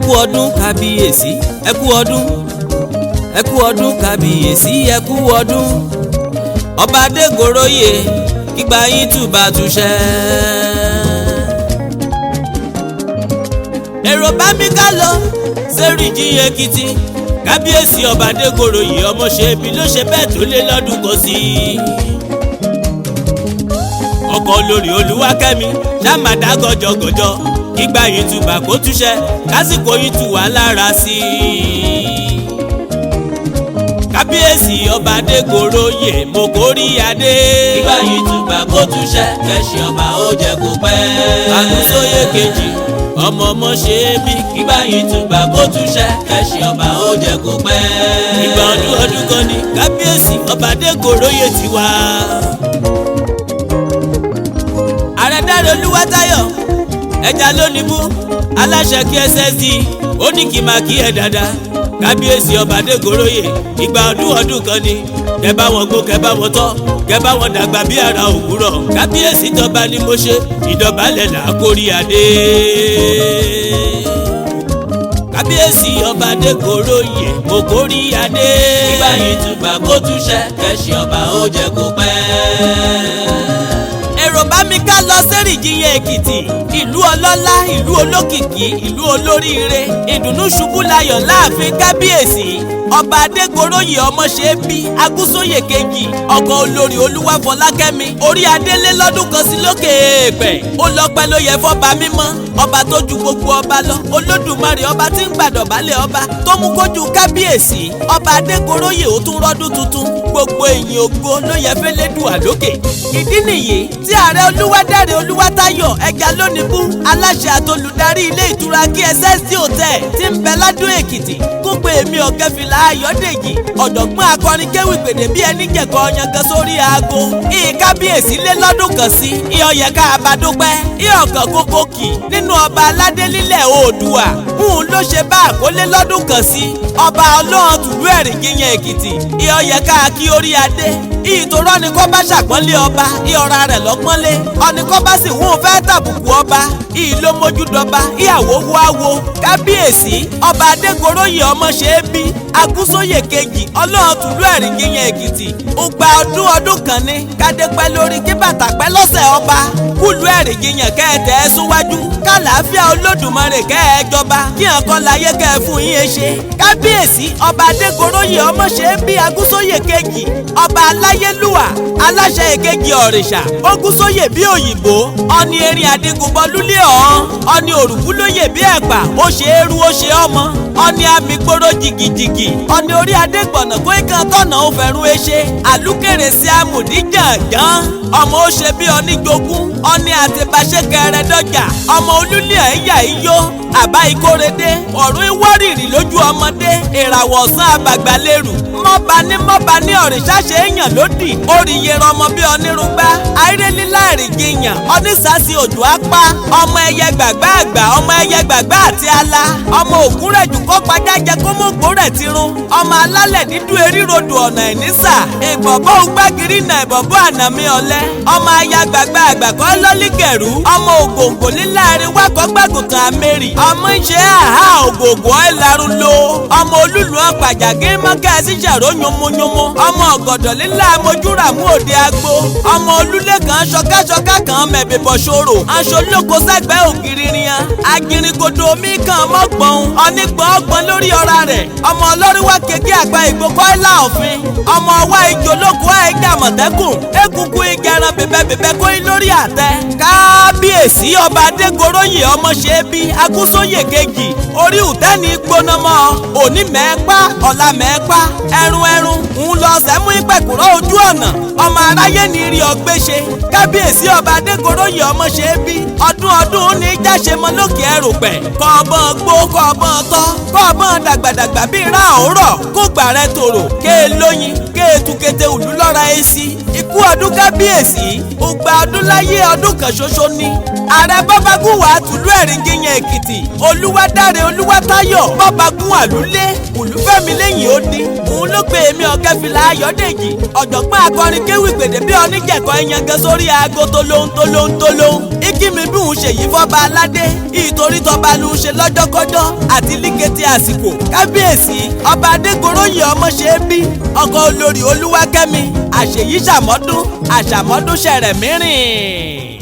kú ọdún kábíyèsí ẹ kú ọdún kábíyèsí ẹ kú ọdún ọba Adégoróyè kígbà yín túbà túṣẹ́. èrò bá mi ká lọ Sẹ́ríkí Èkìtì kábíyèsí ọba Adégoróyè Ọmọṣẹ́bí ló ṣe bẹ́ẹ̀ tó lé lọ́dún kan sí i. ọkọ olórí Olúwakẹ́mi ṣàmàdá gọjọgọjọ kígbà yín túbà kó túṣẹ́ lásìkò yín tù wá lára sí i. kábíyèsí ọba Adégoróyè mo kórí adé kígbà yín túbà kó túṣẹ́ kẹ́sì ọba ó jẹ́ kó pẹ́. Àgúnṣóyè kejì ọmọ Ọmọṣẹ́bí kígbà yín túbà kó túṣẹ́ kẹ́sì ọba ó jẹ́ kó pẹ́. ìgbà ọdún kan ni kábíyèsí ọba Adégoróyè ti wá. Àrẹ̀dáre Olúwatáyọ̀ ẹja lónìí bú aláṣẹ KSSD ó ní kí máa kí ẹ dáadáa kábíyèsí ọba Adégoróyè ìgbà ọdún kan ni kẹ bá wọn gbó kẹ bá wọn tọ́ kẹ bá wọn dàgbà bí ara òwúrọ̀ kábíyèsí tọba ni mo ṣe ìdọ̀bálẹ̀ là kórí adé. kábíyèsí ọba Adégoróyè mo kórí adé kígbà yín túbà kó túṣẹ́ kẹ́sì ọba ó jẹ́ kó pẹ́. èrò bá mi ká lọ Sẹ́ríkí Èkìtì ìlú ọlọ́lá ìlú olókìkí ìlú olóríire ìdùnnú ṣubú layọ̀ láàfin kábíyèsí ọba Adégoróyè Ọmọṣẹ́bí Àgúnṣóyè kejì ọkọ olórí Olúwafọlákẹ́mi orí adélé lọ́dún kan sí lókè èèpẹ̀ ó lọ́pẹ́ ló yẹ fọ́ba mímọ́ ọba tó ju gbogbo ọba lọ Olódùmarè ọba tí ń gbàdọ̀bálẹ̀ ọba tó mú kójú kábíyèsí ọba Adégoróyè ó tún rọ́dún tuntun gbogbo èyìn ògo ló yẹ fẹ́lẹ́dùà lókè. ìdí nìyí tí ààrẹ Olúwadáre Olúwatáyọ̀ ẹja lónìí bú aláṣẹ àtolùdarí ilé ìtura KSSD hotel tí ń bẹ ládùn Èkìtì kó pe èmi Ọ̀kẹ́fìlà Ayọ̀dèjì ọ̀dọ̀gbọ́n akọrin kéwì pèdè bí ẹni jẹ̀kọ́ ọ̀yàngán sórí aago. ìkábíyèsí lé lọ́dún kan sí ìyọ̀yẹ̀ ká àbádúpẹ́ ìyọ̀kàn kókó kì nínú ọba aládé lílẹ̀ Oòduà òun ló ṣe bá àkólé lọ́dún kan sí ọba ọlọ́run tùlú Ẹ̀rìngìyàn Èkìtì ìyọ̀yẹ̀ ká kí orí adé ìtòrọ́ ni kò bá ṣàpọ́nlé ọba ìyọ̀ra rẹ̀ lọ́pọ́nlé ọ̀nì kò bá sì wọ́n fẹ́ tàbùkù ọba ìlò mójúdọba ìyàwó wáwo kábíyèsí ọba Adégoróyè Ọmọṣẹ́bí Àgúnṣóyè kejì ọlọ́run tùlú Ẹ̀rìngìyàn Èkìtì ó gba ọdún kan ní kádé pẹ́ lórí kí bàtà pẹ́ lọ́sẹ̀ ọba kúlù Ẹ̀rìngìyàn kẹ́ẹ̀tẹ́ ẹ súnwájú kálàáfíà Olódùmarè kẹ́ẹ̀jọba kí nǹkan láyé kẹ́ẹ̀ fún yín ṣe. kábíyèsí ọba Adégoróyè Ọmọṣẹ́bí Àgúnṣóyè kejì ọba aláyélúwà aláṣẹ èkejì òrìṣà Ògúnṣóyè bí òyìnbó ọ̀ni erin àdìgúnbọ̀lúlé ọ̀hún ọ̀ni òrùkúlóyè bí ẹ̀pà ó ṣe é rú ó ṣe ọmọ ọ̀ni àmìgbòrò jìgìjìgì ọ̀ni orí adégbọ̀nà kó ikan tọ̀nà ó fẹ́rún eṣe àlùkèrè sí amùdíjàngán ọmọ ó ṣe bí oníjogún ọ̀ni àtibáṣe kẹrẹ dọ́jà ọmọ olúlé ẹ̀yà iyó àbá ìkórèdé ọ̀run ìwárìrì lójú ọmọdé ìràwọ̀ ọ̀sán àbàgbàlérù mọ́ba ní òrìṣà ṣe é yàn lódì oríye rọmọ bí onírúgbá àìrèlílá Ẹ̀rìngìyàn onísàsì òjò apá ọmọ ẹyẹ gbàgbá àgbà ọmọ ẹyẹ gbàgbá àti ala ọmọ ògúnrẹ̀jù kó pàjájẹ kó mọ̀gbó rẹ̀ tirun ọmọ alálẹ̀ dídú erírodò ọ̀nà ìnísà ìbọ̀bọ̀ ògbàgìrì nà ìbọ̀bọ̀ ànàmí ọ̀lẹ́ ọmọ aya gbàgbá àgbà kọ́ lọ́lígẹ̀rú ọmọ ògòǹgò líláàrin wákọ̀ gbàgùntàn àmẹ́rì ọmọ ìṣe àhá ògògò ẹ̀larun lo ọmọ olúlu ọ̀pàjàgé mọ́kẹ́ síṣàró yomoyomo ọmọ ọ̀gọ̀dọ̀ lílá mojúra mú òde agbo ọmọ olúlé kan ṣọkáṣọká kan mẹ̀bẹ̀bọ̀ ṣòro aṣọ olóko sẹ́gbẹ́ ògiri rian agirigodo omi kan mọ́gbọ̀n onígbọ̀n ọgbọ̀n lórí ọ̀ra rẹ̀ ọmọ ọlọ́ríwá kéke àgbà ìgbókọ́ ẹ̀là òfin ọmọ ọwá ijó lóko ẹ̀gbẹ́ àmọ̀tẹ́kùn egungun igẹran bẹ̀bẹ̀bẹ̀bẹ̀ kóyún lórí àtẹ. kábíyèsí ọba Adégoróyè Ọmọṣẹ́bí Àgúnṣóyè kejì orí ìtẹ́ni gbónámọ́ òní mẹ́ẹ́pá ọ̀la mẹ́ẹ́pá ẹrun ń lọ sẹ́mú ìpẹ̀kùrọ̀ ojú ọ̀nà ọmọ aráyé ní rí ọgbẹ́ ṣe. kábíyèsí ọba Adégoróyè Ọmọṣẹ́bí ọdún ní jáṣe mọ́ lókè ẹrù pẹ̀ kọ́ọ̀bọ̀n gbó kọ́ọ̀bọ̀n tọ́ kọ́ọ̀bọ̀n dàgbàdàgbà bíi rá òórọ̀ kó gbà rẹ tòrò kéè lóyin kéè tukete òlú lọ́ra èsì ikú ọdún kábíyèsí ó gba ọdún láyé ọdún kan ṣoṣo ní ààrẹ bọ́bagúnwà tùlú ẹ̀rìngìyàn èkìtì olúwadáre olúwatáyọ̀ bọ́bagúnwà lulẹ̀ olúfẹ́mi lẹ́yìn odi òun ló pe èmi ọ̀kẹ́fìlà ayọ̀dèjì ọ̀jọ̀gbọ́n akọrin kéwì gbèdé bí oníjẹ̀kọ́ ẹ̀yàngẹ́ sórí aago tolóhun ikí mi bí òun ṣèyí fọ́ba aládé ìtorí tọba lu ṣe lọ́jọ́kọ́jọ́ àti líketí àsìkò kábíyèsí ọba adégoróyè ọmọṣẹ́bí ọkọ olórí olúwakẹ́mi àṣèyí ṣàmọ́dún ṣẹ̀rẹ̀ mìíràn.